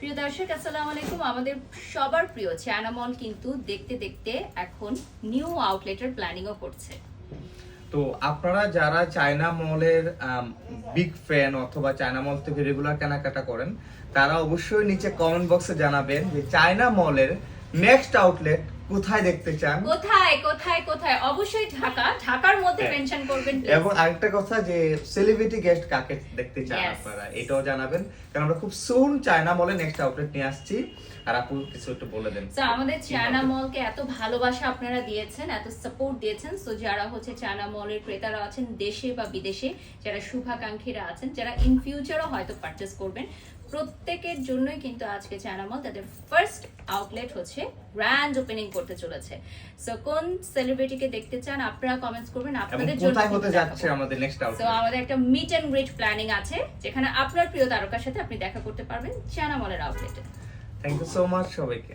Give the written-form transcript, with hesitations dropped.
প্রিয় দর্শক আসসালামু আলাইকুম। আমাদের সবার প্রিয় চায়না মল কিন্তু দেখতে দেখতে এখন নিউ আউটলেটের প্ল্যানিংও করছে। তো আপনারা যারা চায়না মলের বিগ ফ্যান অথবা চায়না মল থেকে রেগুলার কেনাকাটা করেন, তারা অবশ্যই নিচে কমেন্ট বক্সে জানাবেন যে চায়না মলের নেক্সট আউটলেট কোথায় দেখতে চান। কোথায় কোথায় কোথায়? অবশ্যই ঢাকার মধ্যে হ্যাঁ। মেনশন করবেন এবং আরেকটা কথা যে সেলিব্রিটি গেস্ট কাকে দেখতে চান Yes. আপনারা এটাও জানাবেন, কারণ আমরা খুব সুন চায়না মলে নেক্সট আউটলেট নিয়ে আসছি। আর আপু কিছু একটু বলে দেন। সো আমাদের চায়না মলকে এত ভালোবাসা আপনারা দিয়েছেন, এত সাপোর্ট দিয়েছেন। সো যারা হচ্ছে চায়না মলের ক্রেতারা আছেন দেশে বা বিদেশে, যারা শুভাকাঙ্ক্ষীরা আছেন, যারা ইন ফিউচারও হয়তো পারচেজ করবেন, প্রত্যেকের জন্যই কিন্তু আজকে চায়না মল তাদের ফার্স্ট আউটলেট হচ্ছে গ্র্যান্ড ওপেনিং করতে চলেছে। সো কোন সেলিব্রিটিকে দেখতে চান আপনারা কমেন্টস করবেন, এবং আপনাদের জন্য কোথায় হতে কিন্তু যাচ্ছে দেখাবো। আমাদের নেক্সট সো আউটলেট। আমাদের একটা মিট এন্ড গ্রিট প্ল্যানিং আছে, যেখানে আপনার প্রিয় তারকার সাথে আপনি দেখা করতে পারবেন চায়না মলের আউটলেটে। থ্যাংক ইউ সো মাচ সবাইকে।